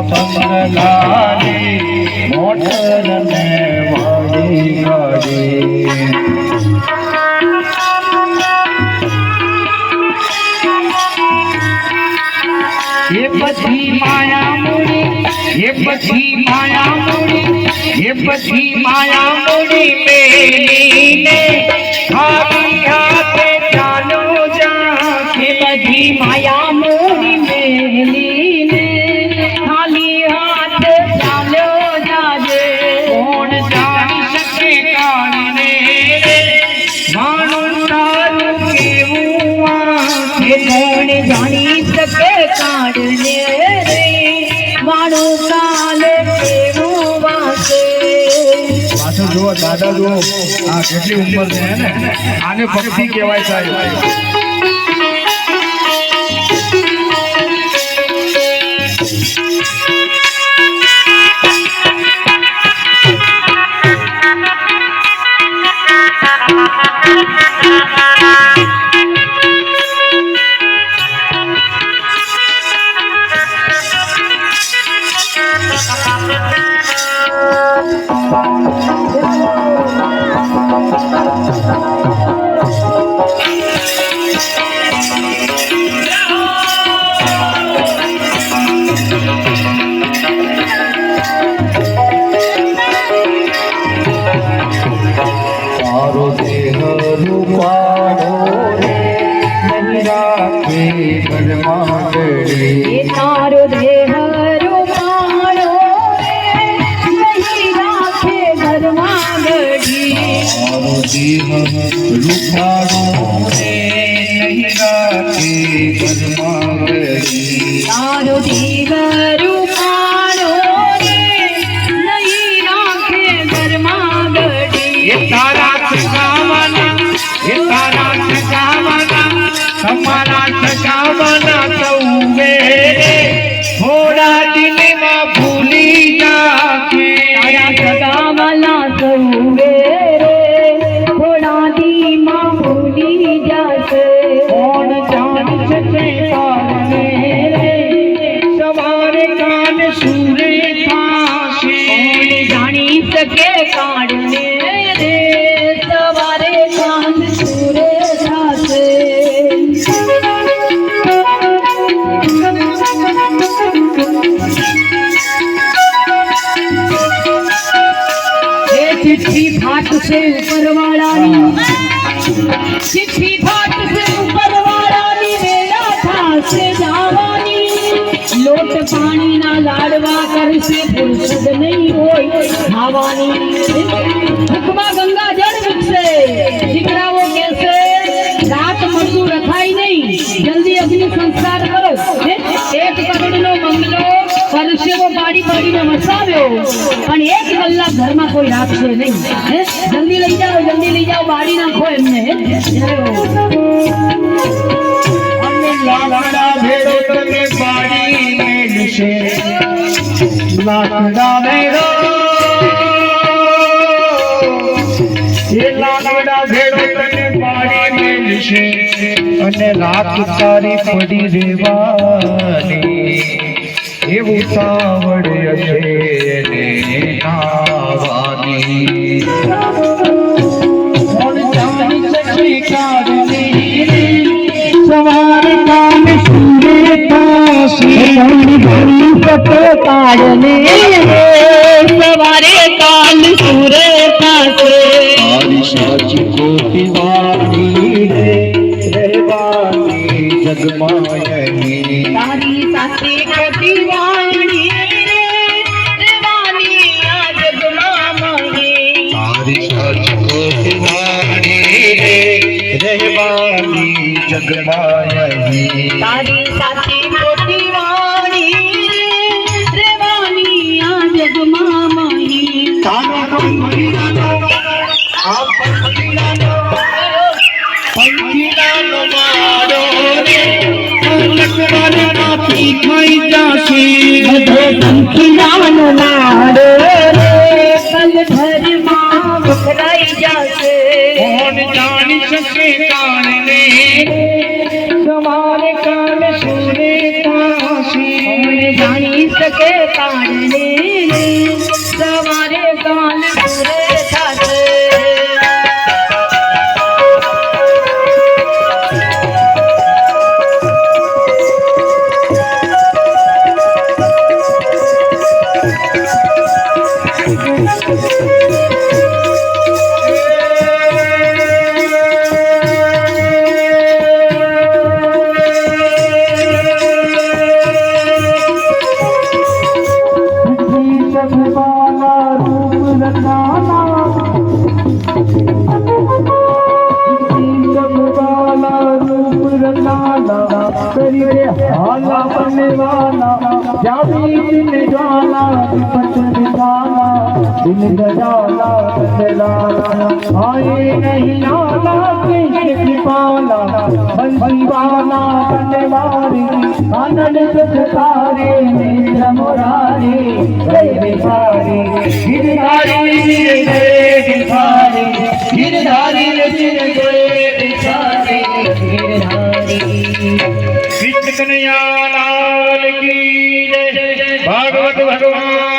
બંગલાની motor ને વાડી ગાડી ये पछी माया मुड़ी ये पछी माया मुड़ी ये पछी माया मुड़ी मेली ने खाली हाथ चालो जा ये पछी माया मुड़ी मेली ने खाली हाथ चालो जाजे कौन जानी सके काने मानो तारू केवुआ ये कौन जानी सके काने रे मानो काल केवु वासे પાછો જુઓ દાદા જુઓ આ કેટલી ઉંમર છે ને આને ભક્તિ કહેવાય સાહેબ તારો દેહ રૂપાળો રે નહીં રાખે ઘરમાં ઘડી तारो देह रूपाणो रे नहीं राखे घरमा घड़ी તારો દેહ રૂપાળો રે નહીં રાખે ઘરમાં ઘડી तारो देह रूपाणो रे नहीं राखे घरमा घड़ी ये तारा ठगावना हमारा ठगावना तौवे थोड़ा दिन में भूली जाके तारा ठगावना तौवे थोड़ा दिन में भूली जाके कौन जान सके काने रे सवारे कान सूरे खासे कौन जानी सके काने रे सवारे कान सूरे खासे चिट्ठी फाट से ऊपर वाला चिट्ठी फाट से ऊपर वाला मेरा था से जावानी लोट पानी ना लाडवा कर से फुर्सत नहीं होई भावानी हुक्मा गंगा जल से दिखरा वो कैसे रात मजदूर रखाई नहीं जल्दी अग्नि संस्कार करो एक करोड़ नो मंगलो परसे वो बाड़ी बाड़ी में वसाव्यो पण एक कलाक घर में कोई राखशे नहीं जल्दी लई जाओ बाड़ी नाखो एमने અને લાકડા ભેળો તમે પાડી મેલશે લાકડા ભેળો એ લાકડા ભેળો તમે પાડી મેલશે અને રાત તારી પડી રેવાની એવું સાવડ હશે ને નાવાની કોણ જાણી શકે કારણે सवार कान सूरे पासे पते काढ़ने सवारे काल सूरे पासे तारी साच को दीवानी है रहवानी जगमायनी तारी साची को दीवानी रहवानी जगमायनी तारी साच को दीवानी है रहवानी जगमायनी तारी साची को दीवानी रहवानी जगमायनी तारो पंखीलानो आप पंखीलानो मारो रे लकड़ाने माफी खाई जासे पंखीलानो मारो रे कल घर मां बुखराई जासे कौन जान सके काने सवार कान सूरे पासे कौन जानी सके આવશે કાળને સવારે કાન પૂરે થશે हाला बनने वाला जावी दिन ज्वाला विपत निकाला दिन गजाला बदलाला आए नहीं नाला कृष्ण कृपाला बंसी वाला बनने वाले आनंद सतारे नेत्र मुरारे जय बिहारी गिरधारी गिरधारी गिरधारी गिरधारी कृष्ण कन्हैया लाल की जय भागवत भगवान